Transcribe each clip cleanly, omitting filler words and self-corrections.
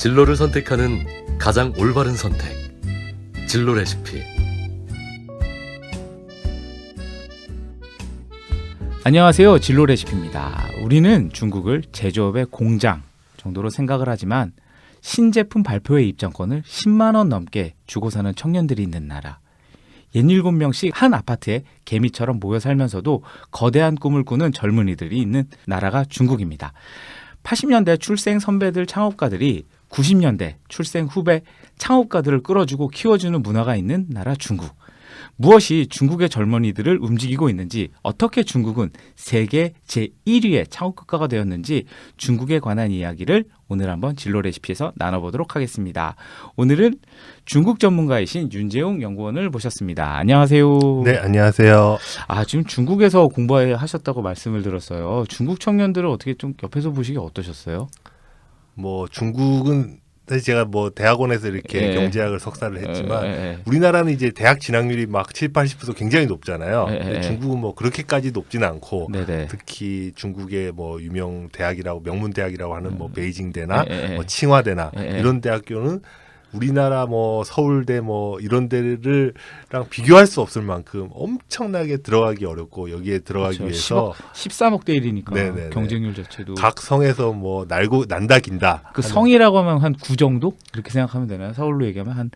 진로를 선택하는 가장 올바른 선택. 진로 레시피. 안녕하세요. 진로 레시피입니다. 우리는 중국을 제조업의 공장 정도로 생각을 하지만 신제품 발표회 입장권을 10만 원 넘게 주고 사는 청년들이 있는 나라. 67명씩 한 아파트에 개미처럼 모여 살면서도 거대한 꿈을 꾸는 젊은이들이 있는 나라가 중국입니다. 80년대 출생 선배들 창업가들이 90년대 출생 후배 창업가들을 끌어주고 키워주는 문화가 있는 나라 중국. 무엇이 중국의 젊은이들을 움직이고 있는지, 어떻게 중국은 세계 제1위의 창업 국가가 되었는지 중국에 관한 이야기를 오늘 한번 진로 레시피에서 나눠보도록 하겠습니다. 오늘은 중국 전문가이신 윤재웅 연구원을 모셨습니다. 안녕하세요. 네, 안녕하세요. 지금 중국에서 공부하셨다고 말씀을 들었어요. 중국 청년들을 어떻게 좀 옆에서 보시기 어떠셨어요? 중국은 사실 제가 대학원에서 이렇게 경제학을 석사를 했지만 우리나라는 이제 대학 진학률이 막 7, 80% 굉장히 높잖아요. 근데 중국은 그렇게까지 높지는 않고 특히 중국의 유명 대학이라고 명문 대학이라고 하는 베이징대나 칭화대나 이런 대학교는 우리나라 서울대 이런 데랑 비교할 수 없을 만큼 엄청나게 들어가기 어렵고, 여기에 들어가기 위해서 13억 대 1이니까 경쟁률 자체도 각 성에서 난다 긴다. 그 성이라고 하면 한 9 정도? 이렇게 생각하면 되나요? 서울로 얘기하면 한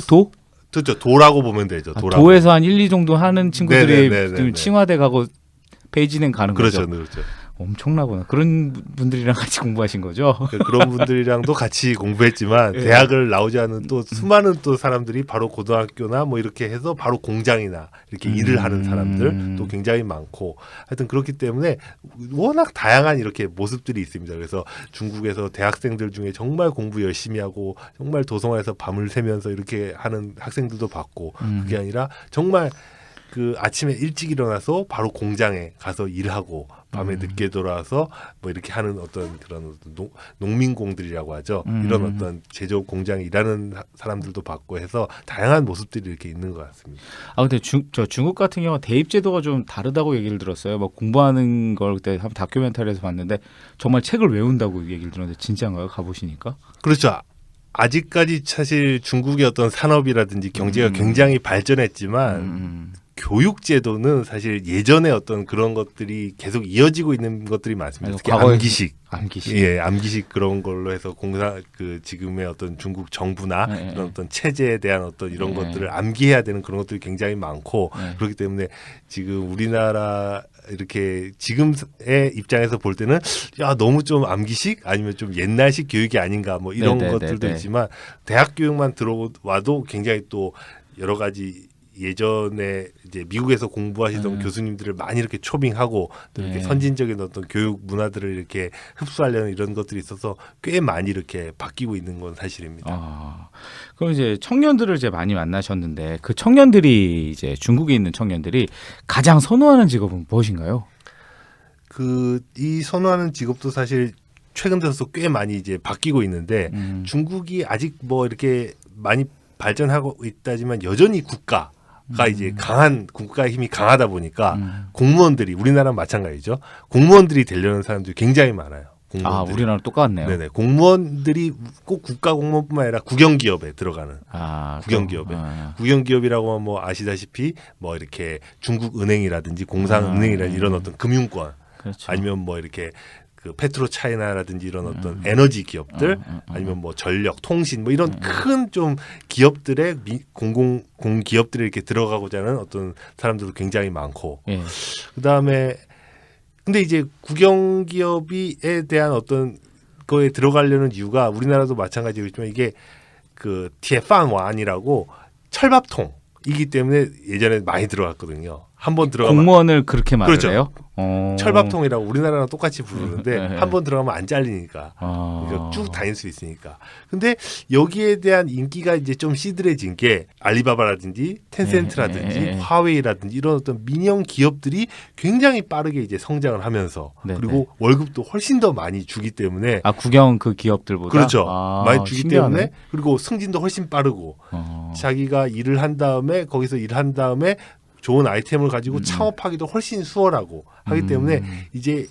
도? 그렇죠. 도라고 보면 되죠. 도에서 한 1, 2 정도 하는 친구들이 칭화대 가고 베이징 가는 거죠. 그렇죠. 엄청나구나. 그런 분들이랑 같이 공부하신 거죠? 그런 분들이랑도 같이 공부했지만 대학을 나오지 않은 또 수많은 또 사람들이 바로 고등학교나 이렇게 해서 바로 공장이나 이렇게 일을 하는 사람들 또 굉장히 많고, 하여튼 그렇기 때문에 워낙 다양한 이렇게 모습들이 있습니다. 그래서 중국에서 대학생들 중에 정말 공부 열심히 하고 정말 도서관에서 밤을 새면서 이렇게 하는 학생들도 봤고, 그게 아니라 정말 그 아침에 일찍 일어나서 바로 공장에 가서 일하고 밤에 늦게 돌아와서 이렇게 하는 어떤 그런 농민공들이라고 하죠. 이런 어떤 제조업 공장에 일하는 사람들도 봤고 해서 다양한 모습들이 이렇게 있는 것 같습니다. 근데 중국 같은 경우 대입 제도가 좀 다르다고 얘기를 들었어요. 공부하는 걸 그때 한 다큐멘터리에서 봤는데 정말 책을 외운다고 얘기를 들었는데 진짜인가요? 가보시니까? 그렇죠. 아직까지 사실 중국의 어떤 산업이라든지 경제가 굉장히 발전했지만 교육제도는 사실 예전에 어떤 그런 것들이 계속 이어지고 있는 것들이 많습니다. 특히 암기식 그런 걸로 해서 지금의 어떤 중국 정부나 이런 어떤 체제에 대한 어떤 이런 것들을 암기해야 되는 그런 것들이 굉장히 많고, 그렇기 때문에 지금 우리나라 이렇게 지금의 입장에서 볼 때는 너무 좀 암기식 아니면 좀 옛날식 교육이 아닌가 이런 것들도 있지만, 대학 교육만 들어와도 굉장히 또 여러 가지 예전에 이제 미국에서 공부하시던 교수님들을 많이 이렇게 초빙하고 또 이렇게 선진적인 어떤 교육 문화들을 이렇게 흡수하려는 이런 것들이 있어서 꽤 많이 이렇게 바뀌고 있는 건 사실입니다. 그럼 이제 청년들을 이제 많이 만나셨는데, 그 청년들이 이제 중국에 있는 청년들이 가장 선호하는 직업은 무엇인가요? 이 선호하는 직업도 사실 최근 들어서 꽤 많이 이제 바뀌고 있는데, 중국이 아직 이렇게 많이 발전하고 있다지만 여전히 국가가 이제 강한 국가의 힘이 강하다 보니까 공무원들이, 우리나라랑 마찬가지죠. 공무원들이 되려는 사람들이 굉장히 많아요. 우리나라랑 똑같네요. 네네. 공무원들이 꼭 국가 공무원뿐만 아니라 국영기업에 들어가는 국영기업에 국영기업이라고 하면 아시다시피 이렇게 중국은행이라든지 공상은행이라든지 이런 어떤 금융권, 그렇죠. 아니면 이렇게 그 페트로 차이나라든지 이런 어떤 에너지 기업들, 아니면 전력, 통신 이런 큰 좀 기업들의 공기업들이 이렇게 들어가고자 하는 어떤 사람들도 굉장히 많고, 그다음에 근데 이제 국영기업에 대한 어떤 거에 들어가려는 이유가 우리나라도 마찬가지겠지만 이게 그 티에판완이라고 철밥통이기 때문에 예전에 많이 들어갔거든요. 한번 들어가면 공무원을 그렇게 말해요? 그렇죠. 철밥통이라고 우리나라랑 똑같이 부르는데 한 번 들어가면 안 잘리니까 그러니까 쭉 다닐 수 있으니까. 근데 여기에 대한 인기가 이제 좀 시들해진 게 알리바바라든지 텐센트라든지 화웨이라든지 이런 어떤 민영 기업들이 굉장히 빠르게 이제 성장을 하면서 그리고 월급도 훨씬 더 많이 주기 때문에 국영 그 기업들보다 그렇죠. 많이 주기 신기하네. 때문에, 그리고 승진도 훨씬 빠르고 자기가 일을 한 다음에 거기서 일한 다음에 좋은 아이템을 가지고 창업하기도 훨씬 수월하고 하기 때문에 이제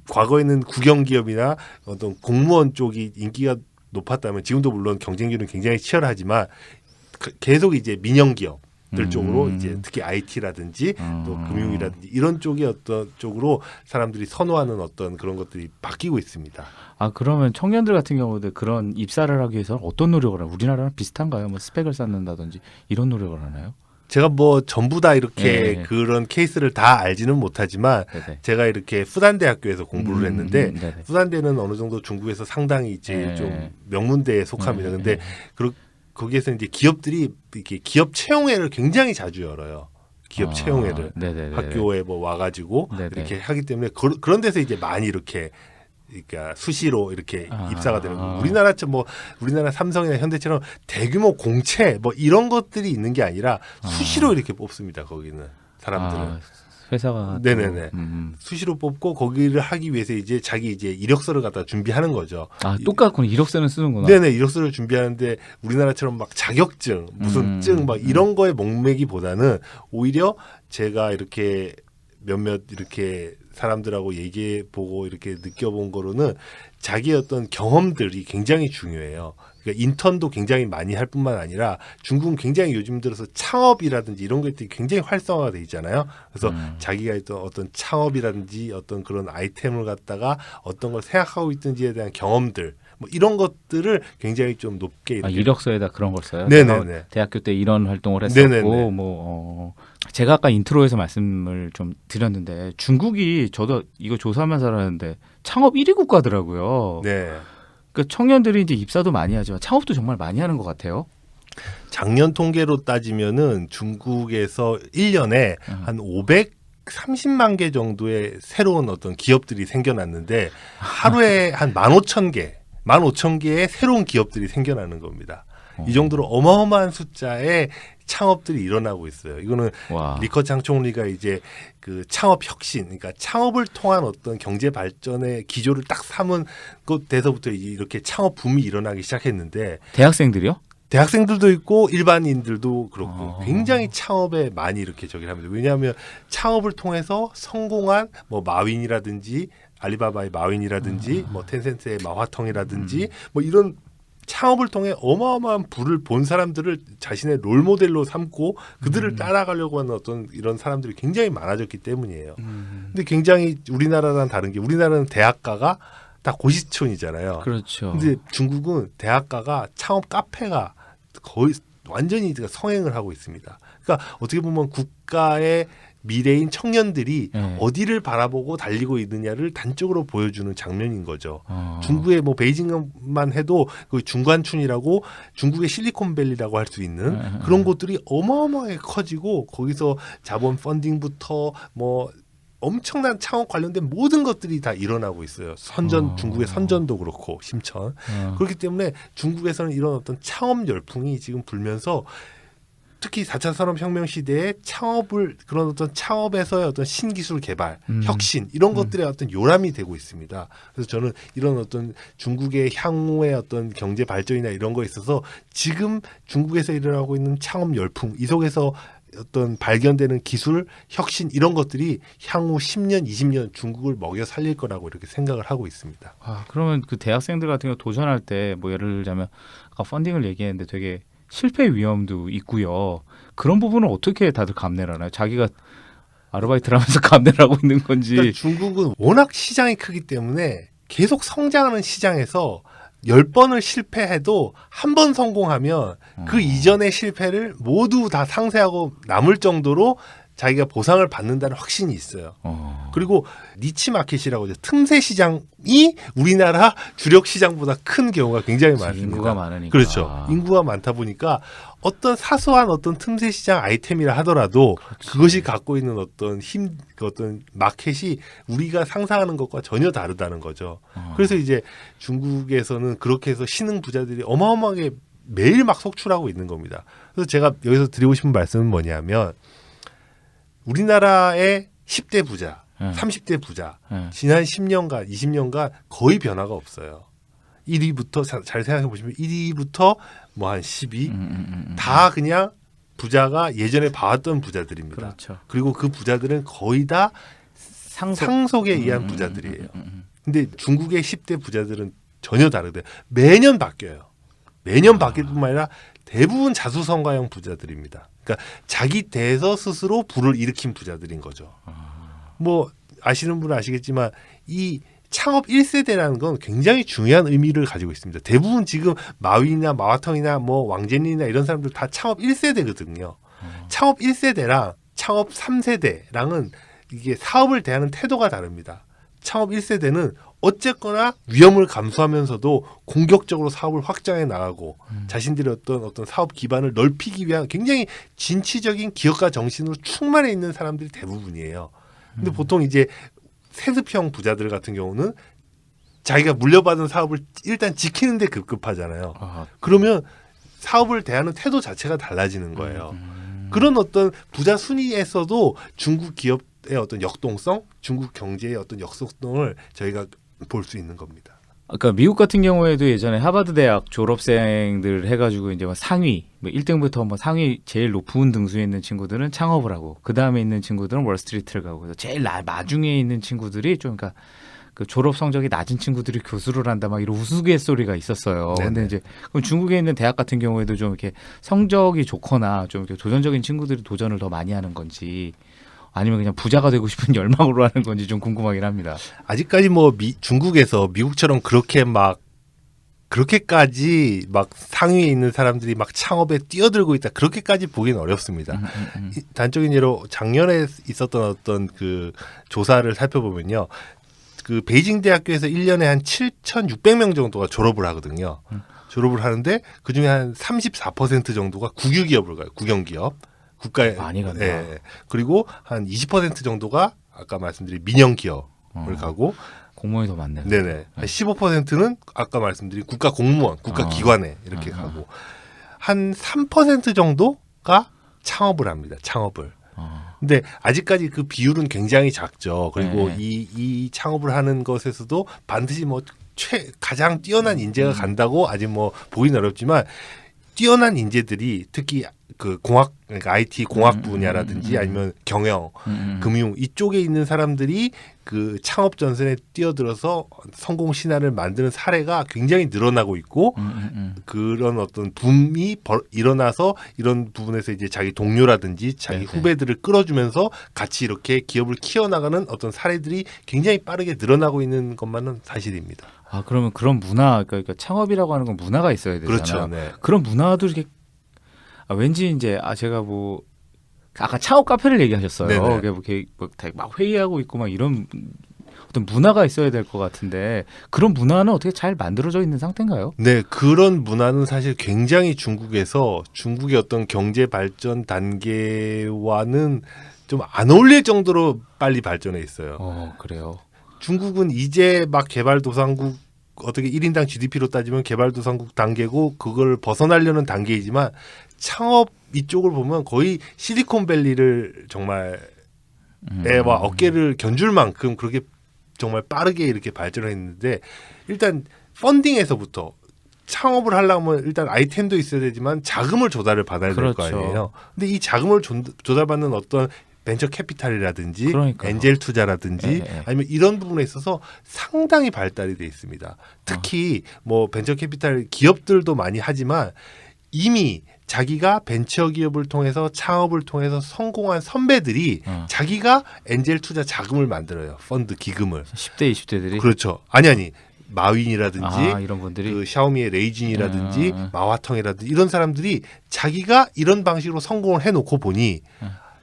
과거에는 국영기업이나 어떤 공무원 쪽이 인기가 높았다면 지금도 물론 경쟁률은 굉장히 치열하지만 계속 이제 민영 기업들 쪽으로 이제 특히 IT라든지 또 금융이라든지 이런 쪽의 어떤 쪽으로 사람들이 선호하는 어떤 그런 것들이 바뀌고 있습니다. 아 그러면 청년들 같은 경우도 그런 입사를 하기 위해서 어떤 노력을 하나요? 우리나라랑 비슷한가요? 뭐 스펙을 쌓는다든지 이런 노력을 하나요? 제가 뭐 전부 다 이렇게 네. 그런 케이스를 다 알지는 못하지만 네네. 제가 이렇게 후단대학교에서 공부를 했는데 네네. 후단대는 어느 정도 중국에서 상당히 이제 네. 좀 명문대에 속합니다. 네. 근데 거기에서 이제 기업들이 이렇게 기업 채용회를 굉장히 자주 열어요. 기업 채용회를 네네네. 학교에 뭐 와가지고 네네. 이렇게 하기 때문에 그런 데서 이제 많이 이렇게 그러니까 수시로 이렇게 입사가 되는 거예요. 우리나라 삼성이나 현대처럼 대규모 공채 뭐 이런 것들이 있는 게 아니라 수시로 이렇게 뽑습니다. 거기는 사람들은. 회사가 네네네. 수시로 뽑고 거기를 하기 위해서 이제 자기 이제 이력서를 갖다 준비하는 거죠. 똑같구나. 이력서는 쓰는구나. 네네. 이력서를 준비하는데 우리나라처럼 막 자격증 무슨 증 막 이런 거에 목매기보다는 오히려 제가 이렇게 몇몇 이렇게 사람들하고 얘기해 보고 이렇게 느껴본 거로는 자기의 어떤 경험들이 굉장히 중요해요. 그러니까 인턴도 굉장히 많이 할 뿐만 아니라 중국은 굉장히 요즘 들어서 창업이라든지 이런 것들이 굉장히 활성화가 돼 있잖아요. 그래서 자기가 있던 어떤 창업이라든지 어떤 그런 아이템을 갖다가 어떤 걸 생각하고 있든지에 대한 경험들 뭐 이런 것들을 굉장히 좀 높게 이렇게 이력서에다 그런 걸 써요. 네네네. 대학교 때 이런 활동을 했었고 네네네. 제가 아까 인트로에서 말씀을 좀 드렸는데 중국이 저도 이거 조사하면서 알았는데 창업 1위 국가더라고요. 네. 그 청년들이 이제 입사도 많이 하지만 창업도 정말 많이 하는 것 같아요. 작년 통계로 따지면은 중국에서 1년에 한 530만 개 정도의 새로운 어떤 기업들이 생겨났는데 하루에 한 15,000개의 새로운 기업들이 생겨나는 겁니다. 이 정도로 어마어마한 숫자의 창업들이 일어나고 있어요. 이거는 리커창 총리가 이제 그 창업 혁신, 그러니까 창업을 통한 어떤 경제 발전의 기조를 딱 삼은 것에서부터 이렇게 창업 붐이 일어나기 시작했는데 대학생들이요? 대학생들도 있고 일반인들도 그렇고 굉장히 창업에 많이 이렇게 저기를 합니다. 왜냐하면 창업을 통해서 성공한 뭐 마윈이라든지 알리바바의 마윈이라든지 뭐 텐센트의 마화텅이라든지 뭐 이런 창업을 통해 어마어마한 부를 본 사람들을 자신의 롤 모델로 삼고 그들을 따라가려고 하는 어떤 이런 사람들이 굉장히 많아졌기 때문이에요. 근데 굉장히 우리나라랑 다른 게 우리나라는 대학가가 다 고시촌이잖아요. 그렇죠. 근데 중국은 대학가가 창업 카페가 거의 완전히 성행을 하고 있습니다. 그러니까 어떻게 보면 국가의 미래인 청년들이 어디를 바라보고 달리고 있느냐를 단적으로 보여주는 장면인 거죠. 중국의 뭐 베이징만 해도 그 중관춘이라고 중국의 실리콘밸리라고 할 수 있는 그런 곳들이 어마어마하게 커지고 거기서 자본 펀딩부터 뭐 엄청난 창업 관련된 모든 것들이 다 일어나고 있어요. 중국의 선전도 그렇고 심천. 그렇기 때문에 중국에서는 이런 어떤 창업 열풍이 지금 불면서 특히 4차 산업혁명 시대에 그런 어떤 창업에서의 어떤 신기술 개발, 혁신 이런 것들의 어떤 요람이 되고 있습니다. 그래서 저는 이런 어떤 중국의 향후의 어떤 경제 발전이나 이런 거에 있어서 지금 중국에서 일어나고 있는 창업 열풍 이 속에서 어떤 발견되는 기술, 혁신 이런 것들이 향후 10년, 20년 중국을 먹여 살릴 거라고 이렇게 생각을 하고 있습니다. 그러면 그 대학생들 같은 경우 도전할 때 뭐 예를 들자면 아까 펀딩을 얘기했는데 되게 실패 위험도 있고요. 그런 부분은 어떻게 다들 감내를 하나요? 자기가 아르바이트를 하면서 감내를 하고 있는 건지. 그러니까 중국은 워낙 시장이 크기 때문에 계속 성장하는 시장에서 10번을 실패해도 한 번 성공하면 그 이전의 실패를 모두 다 상쇄하고 남을 정도로 자기가 보상을 받는다는 확신이 있어요. 그리고 니치 마켓이라고 하죠. 틈새 시장이 우리나라 주력 시장보다 큰 경우가 굉장히 많습니다. 인구가 많으니까. 그렇죠. 인구가 많다 보니까 어떤 사소한 어떤 틈새 시장 아이템이라 하더라도 그것이 갖고 있는 어떤 어떤 마켓이 우리가 상상하는 것과 전혀 다르다는 거죠. 그래서 이제 중국에서는 그렇게 해서 신흥 부자들이 어마어마하게 매일 막 속출하고 있는 겁니다. 그래서 제가 여기서 드리고 싶은 말씀은 뭐냐면 우리나라의 10대 부자, 30대 부자 지난 10년간, 20년간 거의 변화가 없어요. 1위부터 잘 생각해 보시면 1위부터 뭐 한 10위 다 그냥 부자가 예전에 봐왔던 부자들입니다. 그렇죠. 그리고 그 부자들은 거의 다 상속에 의한 부자들이에요. 근데 중국의 10대 부자들은 전혀 다르대요. 매년 바뀌어요. 매년 바뀔 뿐만 아니라 대부분 자수성가형 부자들입니다. 그러니까 자기 대에서 스스로 부를 일으킨 부자들인 거죠. 뭐 아시는 분은 아시겠지만 이 창업 1세대라는 건 굉장히 중요한 의미를 가지고 있습니다. 대부분 지금 마윈이나 마와텅이나 뭐 왕제린이나 이런 사람들 다 창업 1세대거든요. 창업 1세대랑 창업 3세대랑은 이게 사업을 대하는 태도가 다릅니다. 창업 1세대는 어쨌거나 위험을 감수하면서도 공격적으로 사업을 확장해 나가고 자신들의 어떤 사업 기반을 넓히기 위한 굉장히 진취적인 기업가 정신으로 충만해 있는 사람들이 대부분이에요. 근데 보통 이제 세습형 부자들 같은 경우는 자기가 물려받은 사업을 일단 지키는 데 급급하잖아요. 그러면 사업을 대하는 태도 자체가 달라지는 거예요. 그런 어떤 부자 순위에서도 중국 기업의 어떤 역동성, 중국 경제의 어떤 역속성을 저희가 볼 수 있는 겁니다. 그러니까 미국 같은 경우에도 예전에 하버드 대학 졸업생들 해가지고 이제 뭐 상위, 뭐 1등부터 뭐 상위 제일 높은 등수에 있는 친구들은 창업을 하고 그 다음에 있는 친구들은 월스트리트를 가고 그래서 제일 마중에 있는 친구들이 좀 그러니까 그 졸업 성적이 낮은 친구들이 교수를 한다 막 이런 우스갯소리가 있었어요. 네네. 근데 이제 그럼 중국에 있는 대학 같은 경우에도 좀 이렇게 성적이 좋거나 좀 이렇게 도전적인 친구들이 도전을 더 많이 하는 건지. 아니면 그냥 부자가 되고 싶은 열망으로 하는 건지 좀 궁금하긴 합니다. 아직까지 뭐 중국에서 미국처럼 그렇게까지 막 상위에 있는 사람들이 막 창업에 뛰어들고 있다 그렇게까지 보기는 어렵습니다. 단적인 예로 작년에 있었던 어떤 그 조사를 살펴보면요, 그 베이징 대학교에서 1년에 한 7,600명 정도가 졸업을 하거든요. 졸업을 하는데 그 중에 한 34% 정도가 국유기업을 가요. 국영기업. 국가에 많이 간다. 예. 그리고 한 20% 정도가 아까 말씀드린 민영 기업을 가고, 공무원이 더 많네요. 네네. 한 15%는 아까 말씀드린 국가 공무원, 국가 기관에 이렇게 가고, 한 3% 정도가 창업을 합니다. 창업을. 근데 아직까지 그 비율은 굉장히 작죠. 그리고 네. 이 창업을 하는 것에서도 반드시 뭐 가장 뛰어난 인재가 간다고 아직 뭐 보기는 어렵지만, 뛰어난 인재들이 특히 그 그러니까 IT 공학 분야라든지 아니면 경영, 금융 이쪽에 있는 사람들이 그 창업 전선에 뛰어들어서 성공 신화를 만드는 사례가 굉장히 늘어나고 있고, 그런 어떤 붐이 일어나서 이런 부분에서 이제 자기 동료라든지 자기 네네. 후배들을 끌어주면서 같이 이렇게 기업을 키워나가는 어떤 사례들이 굉장히 빠르게 늘어나고 있는 것만은 사실입니다. 아 그러면 그런 문화, 그러니까 창업이라고 하는 건 문화가 있어야 되잖아요. 그렇죠. 네. 그런 문화도 이렇게 왠지 이제 제가 뭐 아까 창업 카페를 얘기하셨어요. 네네. 그게 뭐 이렇게 막 회의하고 있고 막 이런 어떤 문화가 있어야 될 것 같은데 그런 문화는 어떻게 잘 만들어져 있는 상태인가요? 네, 그런 문화는 사실 굉장히 중국의 어떤 경제 발전 단계와는 좀 안 어울릴 정도로 빨리 발전해 있어요. 그래요. 중국은 이제 막 개발도상국, 어떻게 1인당 GDP로 따지면 개발도상국 단계고 그걸 벗어나려는 단계이지만, 창업 이쪽을 보면 거의 실리콘밸리를 정말 애와 어깨를 견줄 만큼 그렇게 정말 빠르게 이렇게 발전했는데, 일단 펀딩에서부터 창업을 하려면 일단 아이템도 있어야 되지만 자금을 조달을 받아야 될 거 그렇죠. 아니에요. 근데 이 자금을 조달받는 어떤 벤처 캐피탈이라든지 그러니까요. 엔젤 투자라든지 네. 아니면 이런 부분에 있어서 상당히 발달이 돼 있습니다. 특히 뭐 벤처 캐피탈 기업들도 많이 하지만 이미 자기가 벤처 기업을 통해서 창업을 통해서 성공한 선배들이 자기가 엔젤 투자 자금을 만들어요. 펀드 기금을. 10대 20대들이 그렇죠. 아니 마윈이라든지 이런 분들이 그 샤오미의 레이진이라든지 마와텅이라든지 이런 사람들이 자기가 이런 방식으로 성공을 해놓고 보니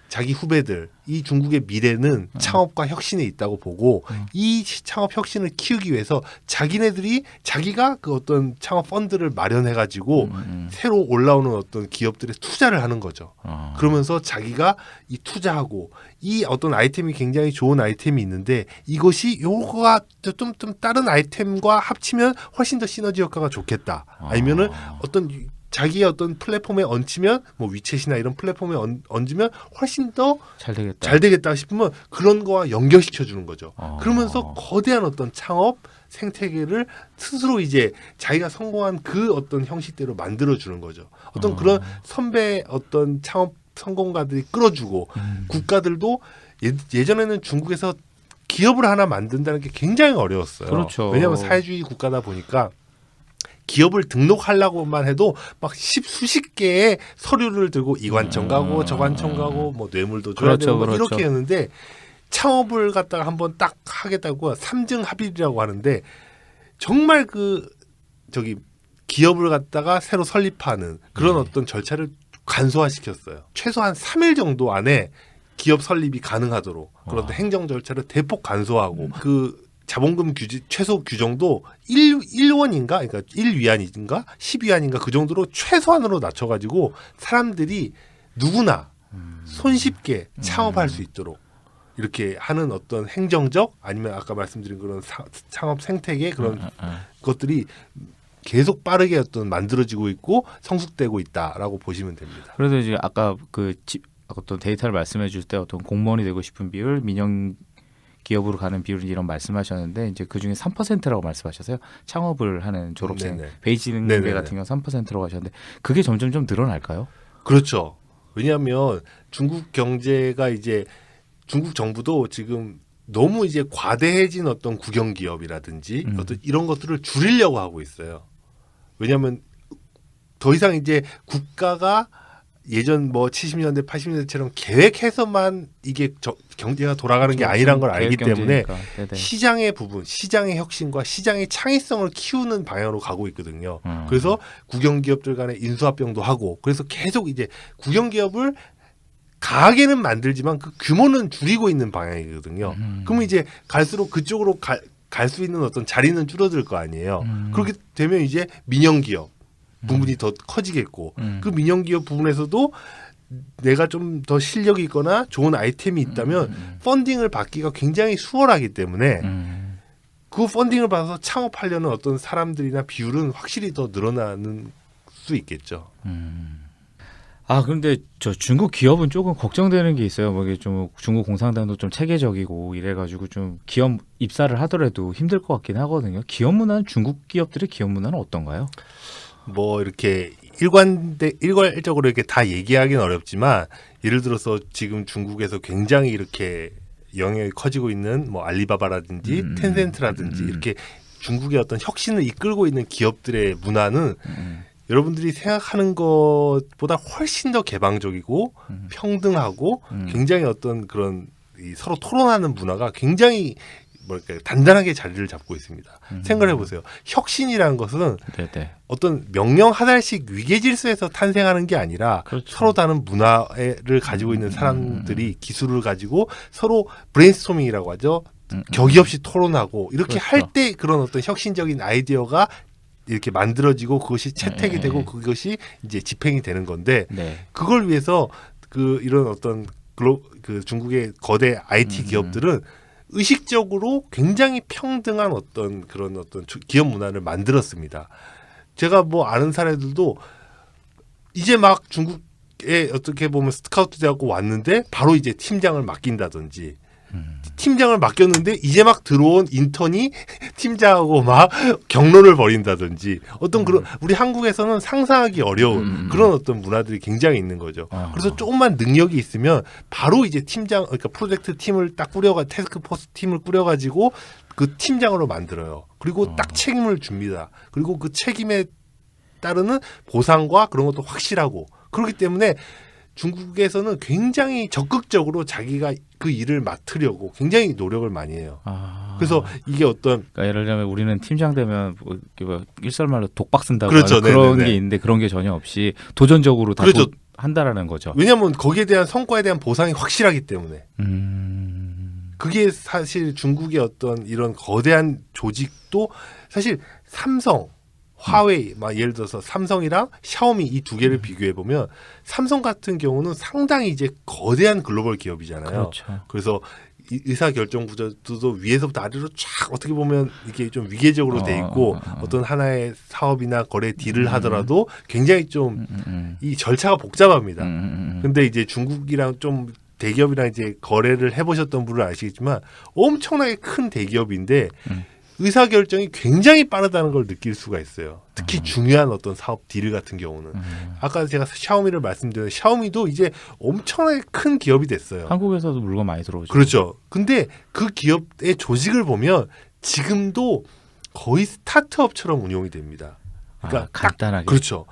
자기 후배들, 이 중국의 미래는 창업과 혁신에 있다고 보고 이 창업 혁신을 키우기 위해서 자기가 그 어떤 창업 펀드를 마련해가지고 새로 올라오는 어떤 기업들에 투자를 하는 거죠. 그러면서 자기가 이 투자하고 이 어떤 아이템이 굉장히 좋은 아이템이 있는데 이것이 요거가 좀 다른 아이템과 합치면 훨씬 더 시너지 효과가 좋겠다. 아니면은 어떤 자기의 어떤 플랫폼에 얹히면 뭐 위챗이나 이런 플랫폼에 얹으면 훨씬 더 잘 되겠다 싶으면 그런 거와 연결시켜 주는 거죠. 그러면서 거대한 어떤 창업 생태계를 스스로 이제 자기가 성공한 그 어떤 형식대로 만들어 주는 거죠. 어떤 그런 선배 어떤 창업 성공가들이 끌어주고 국가들도 예전에는 중국에서 기업을 하나 만든다는 게 굉장히 어려웠어요. 그렇죠. 왜냐하면 사회주의 국가다 보니까 기업을 등록하려고만 해도 막 수십 개의 서류를 들고 이관청 가고 저관청 가고 뭐 뇌물도 줘야 그렇죠, 되고 뭐 그렇죠. 이렇게 했는데 창업을 갖다가 한번 딱 하겠다고 3등 합의라고 하는데 정말 기업을 갖다가 새로 설립하는 그런 어떤 절차를 간소화시켰어요. 최소한 3일 정도 안에 기업 설립이 가능하도록 그런 행정 절차를 대폭 간소화하고 그 자본금 최소 규정도 1원인가 그러니까 1위안인가 10위안인가 그 정도로 최소한으로 낮춰가지고 사람들이 누구나 손쉽게 창업할 수 있도록 이렇게 하는 어떤 행정적 아니면 아까 말씀드린 그런 창업 생태계 그런 것들이 계속 빠르게 어떤 만들어지고 있고 성숙되고 있다라고 보시면 됩니다. 그래서 이제 아까 어떤 데이터를 말씀해 줄 때 어떤 공무원이 되고 싶은 비율, 민영 기업으로 가는 비율 이런 말씀하셨는데 이제 그 중에 3%라고 말씀하셨어요. 창업을 하는 졸업생 네네. 베이직인대 네네네. 같은 경우 3%라고 하셨는데 그게 점점 좀 늘어날까요? 그렇죠. 왜냐하면 중국 경제가 이제 중국 정부도 지금 너무 이제 과대해진 어떤 국영 기업이라든지 어떤 이런 것들을 줄이려고 하고 있어요. 왜냐하면 더 이상 이제 국가가 예전 뭐 70년대 80년대처럼 계획해서만 이게 경제가 돌아가는 게 아니란 걸 알기 때문에 시장의 부분, 시장의 혁신과 시장의 창의성을 키우는 방향으로 가고 있거든요. 그래서 국영기업들 간의 인수합병도 하고 그래서 계속 이제 국영기업을 강하게는 만들지만 그 규모는 줄이고 있는 방향이거든요. 그러면 이제 갈수록 그쪽으로 갈 수 있는 어떤 자리는 줄어들 거 아니에요. 그렇게 되면 이제 민영기업 부분이 더 커지겠고 그 민영기업 부분에서도 내가 좀 더 실력이 있거나 좋은 아이템이 있다면 펀딩을 받기가 굉장히 수월하기 때문에 그 펀딩을 받아서 창업하려는 어떤 사람들이나 비율은 확실히 더 늘어나는 수 있겠죠. 그런데 저 중국 기업은 조금 걱정되는 게 있어요. 뭐 이게 좀 중국 공산당도 좀 체계적이고 이래가지고 좀 기업 입사를 하더라도 힘들 것 같긴 하거든요. 기업 문화는 중국 기업들의 기업 문화는 어떤가요? 뭐 이렇게 일괄적으로 이렇게 다 얘기하기는 어렵지만 예를 들어서 지금 중국에서 굉장히 이렇게 영향이 커지고 있는 뭐 알리바바라든지 텐센트라든지 이렇게 중국의 어떤 혁신을 이끌고 있는 기업들의 문화는 여러분들이 생각하는 것보다 훨씬 더 개방적이고 평등하고 굉장히 어떤 그런 서로 토론하는 문화가 굉장히 단단하게 자리를 잡고 있습니다. 생각을 해보세요. 혁신이라는 것은 네네. 어떤 명령 하나씩 위계 질서에서 탄생하는 게 아니라 그렇죠. 서로 다른 문화를 가지고 있는 사람들이 기술을 가지고 서로 브레인스토밍이라고 하죠. 격이 없이 토론하고 이렇게 그렇죠. 할 때 그런 어떤 혁신적인 아이디어가 이렇게 만들어지고 그것이 채택이 되고 그것이 이제 집행이 되는 건데 네. 그걸 위해서 이런 어떤 그 중국의 거대 IT 기업들은 의식적으로 굉장히 평등한 어떤 그런 어떤 기업 문화를 만들었습니다. 제가 뭐 아는 사례들도 이제 막 중국에 어떻게 보면 스카우트 돼갖고 왔는데 바로 이제 팀장을 맡긴다든지 팀장을 맡겼는데 이제 막 들어온 인턴이 팀장하고 막 경론을 벌인다든지 어떤 그런 우리 한국에서는 상상하기 어려운 그런 어떤 문화들이 굉장히 있는 거죠. 그래서 조금만 능력이 있으면 바로 이제 팀장 그러니까 프로젝트 팀을 딱 태스크포스 팀을 꾸려가지고 그 팀장으로 만들어요. 그리고 딱 책임을 줍니다. 그리고 그 책임에 따르는 보상과 그런 것도 확실하고 그렇기 때문에 중국에서는 굉장히 적극적으로 자기가 그 일을 맡으려고 굉장히 노력을 많이 해요. 그래서 이게 어떤 그러니까 예를 들면 우리는 팀장 되면 뭐 일설말로 독박 쓴다고 그렇죠. 하는 그런 네네네. 게 있는데 그런 게 전혀 없이 도전적으로 다 그렇죠. 한다라는 거죠. 왜냐하면 거기에 대한 성과에 대한 보상이 확실하기 때문에 그게 사실 중국의 어떤 이런 거대한 조직도 사실 삼성 화웨이, 막 예를 들어서 삼성이랑 샤오미 이 두 개를 비교해 보면 삼성 같은 경우는 상당히 이제 거대한 글로벌 기업이잖아요. 그렇죠. 그래서 의사 결정 구조도 위에서부터 아래로 쫙 어떻게 보면 이게 좀 위계적으로 돼 있고 어떤 하나의 사업이나 거래 딜을 하더라도 굉장히 좀 이 절차가 복잡합니다. 근데 이제 중국이랑 좀 대기업이랑 이제 거래를 해보셨던 분은 아시겠지만 엄청나게 큰 대기업인데 의사결정이 굉장히 빠르다는 걸 느낄 수가 있어요. 특히 중요한 어떤 사업 딜 같은 경우는. 아까 제가 샤오미를 말씀드렸는데 샤오미도 이제 엄청나게 큰 기업이 됐어요. 한국에서도 물건 많이 들어오죠. 그렇죠. 근데 그 기업의 조직을 보면 지금도 거의 스타트업처럼 운영이 됩니다. 그러니까 간단하게. 그렇죠.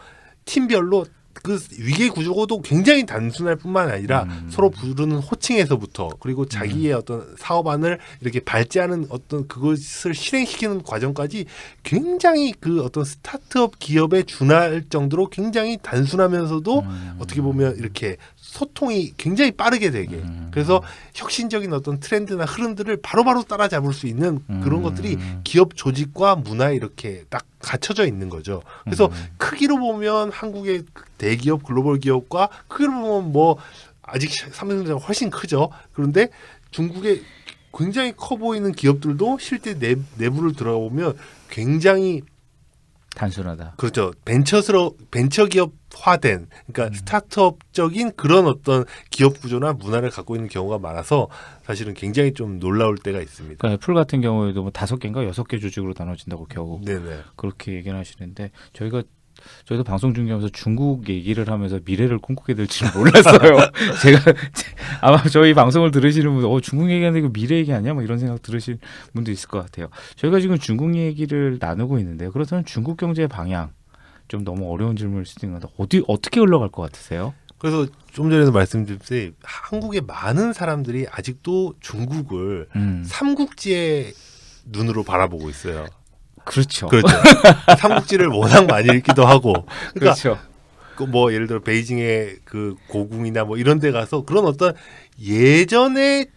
팀별로 그 위계 구조도 굉장히 단순할 뿐만 아니라 서로 부르는 호칭에서부터 그리고 자기의 어떤 사업안을 이렇게 발제하는 어떤 그것을 실행시키는 과정까지 굉장히 그 어떤 스타트업 기업에 준할 정도로 굉장히 단순하면서도 어떻게 보면 이렇게 소통이 굉장히 빠르게 되게 그래서 혁신적인 어떤 트렌드나 흐름들을 바로바로 따라잡을 수 있는 그런 것들이 기업 조직과 문화에 이렇게 딱 갖춰져 있는 거죠. 그래서 크기로 보면 한국의 대기업 글로벌 기업과 크기로 보면 뭐 아직 삼성전자가 훨씬 크죠. 그런데 중국의 굉장히 커 보이는 기업들도 실제 내부를 들어보면 굉장히 단순하다. 그렇죠. 벤처 기업화된 그러니까 스타트업적인 그런 어떤 기업 구조나 문화를 갖고 있는 경우가 많아서 사실은 굉장히 좀 놀라울 때가 있습니다. 그러니까 애플 같은 경우에도 뭐 5개인가 6개 조직으로 나눠진다고 겨우 네네. 그렇게 얘기를 하시는데 저희도 방송 중계하면서 중국 얘기를 하면서 미래를 꿈꾸게 될 줄 몰랐어요. 제가 아마 저희 방송을 들으시는 분들 중국 얘기하는데 이거 미래 얘기 아니야? 뭐 이런 생각 들으실 분도 있을 것 같아요. 저희가 지금 중국 얘기를 나누고 있는데요. 그렇다면 중국 경제의 방향 좀 너무 어려운 질문일 수도 있는데 어떻게 흘러갈 것 같으세요? 그래서 좀 전에도 말씀드렸듯이 한국의 많은 사람들이 아직도 중국을 삼국지의 눈으로 바라보고 있어요. 그렇죠. 그렇죠. 삼국지를 워낙 많이 읽기도 하고. 그러니까 그렇죠. 뭐 예를 들어 베이징의 그 고궁이나 뭐 이런 데 가서 그런 어떤 예전의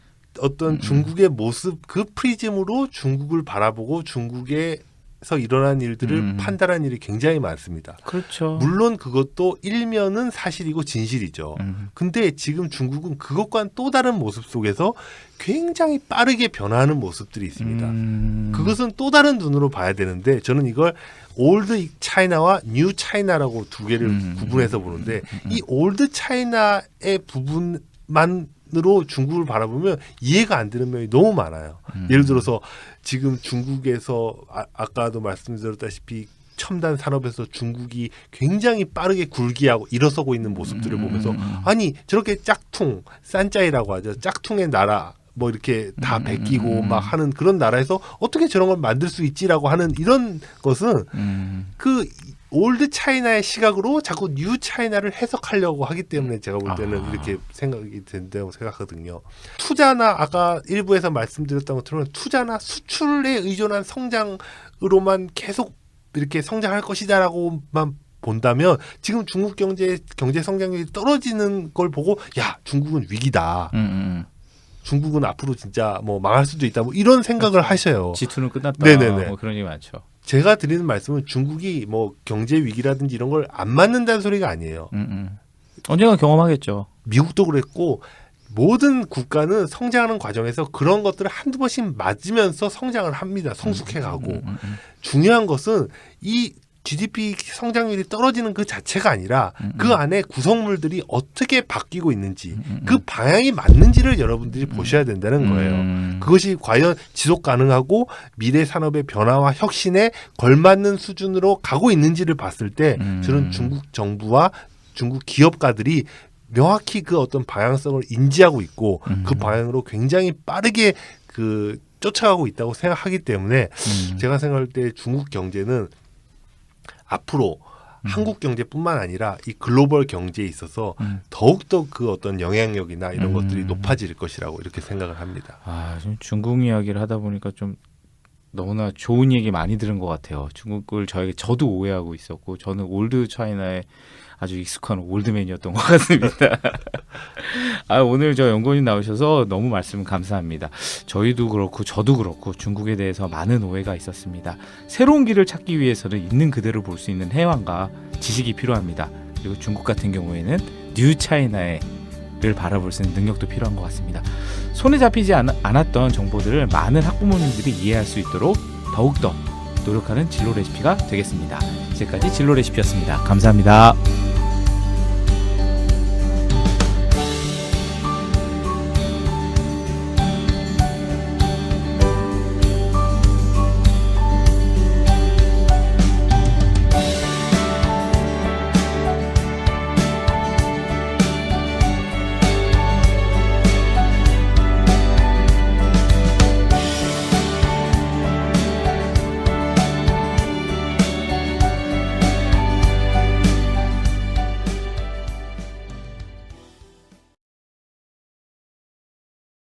어떤 중국의 모습 그 프리즘으로 중국을 바라보고 중국에서 일어난 일들을 판단하는 일이 굉장히 많습니다. 그렇죠. 물론 그것도 일면은 사실이고 진실이죠. 근데 지금 중국은 그것과는 또 다른 모습 속에서 굉장히 빠르게 변화하는 모습들이 있습니다. 그것은 또 다른 눈으로 봐야 되는데 저는 이걸 올드 차이나와 뉴 차이나라고 두 개를 구분해서 보는데 이 올드 차이나의 부분만으로 중국을 바라보면 이해가 안 되는 면이 너무 많아요. 예를 들어서 지금 중국에서 아까도 말씀드렸다시피 첨단 산업에서 중국이 굉장히 빠르게 굴기하고 일어서고 있는 모습들을 보면서 아니 저렇게 짝퉁 산짜이라고 하죠. 짝퉁의 나라 뭐 이렇게 다 베끼고 막 하는 그런 나라에서 어떻게 저런 걸 만들 수 있지라고 하는 이런 것은 그 올드 차이나의 시각으로 자꾸 뉴 차이나를 해석하려고 하기 때문에 제가 볼 때는 이렇게 생각이 된다고 생각하거든요. 투자나 아까 일부에서 말씀드렸던 것처럼 투자나 수출에 의존한 성장으로만 계속 이렇게 성장할 것이다라고만 본다면 지금 중국 경제 성장률이 떨어지는 걸 보고 야 중국은 위기다. 중국은 앞으로 진짜 뭐 망할 수도 있다. 뭐 이런 생각을 하셔요. G2는 끝났다. 네네네. 뭐 그런 얘기 많죠. 제가 드리는 말씀은 중국이 뭐 경제 위기라든지 이런 걸 안 맞는다는 소리가 아니에요. 언젠가 경험하겠죠. 미국도 그랬고 모든 국가는 성장하는 과정에서 그런 것들을 한두 번씩 맞으면서 성장을 합니다. 성숙해가고. 중요한 것은 이 GDP 성장률이 떨어지는 그 자체가 아니라 그 안에 구성물들이 어떻게 바뀌고 있는지 그 방향이 맞는지를 여러분들이 보셔야 된다는 거예요. 그것이 과연 지속 가능하고 미래 산업의 변화와 혁신에 걸맞는 수준으로 가고 있는지를 봤을 때 저는 중국 정부와 중국 기업가들이 명확히 그 어떤 방향성을 인지하고 있고 그 방향으로 굉장히 빠르게 그 쫓아가고 있다고 생각하기 때문에 제가 생각할 때 중국 경제는 앞으로 한국 경제뿐만 아니라 이 글로벌 경제에 있어서 더욱더 그 어떤 영향력이나 이런 것들이 높아질 것이라고 이렇게 생각을 합니다. 지금 중국 이야기를 하다 보니까 좀 너무나 좋은 얘기 많이 들은 것 같아요. 중국을 저도 오해하고 있었고 저는 올드 차이나에 아주 익숙한 올드맨이었던 것 같습니다. 오늘 저 연구원님 나오셔서 너무 말씀 감사합니다. 저희도 그렇고 저도 그렇고 중국에 대해서 많은 오해가 있었습니다. 새로운 길을 찾기 위해서는 있는 그대로 볼 수 있는 해왕과 지식이 필요합니다. 그리고 중국 같은 경우에는 뉴 차이나를 바라볼 수 있는 능력도 필요한 것 같습니다. 손에 잡히지 않았던 정보들을 많은 학부모님들이 이해할 수 있도록 더욱더 노력하는 진로 레시피가 되겠습니다. 지금까지 진로 레시피였습니다. 감사합니다.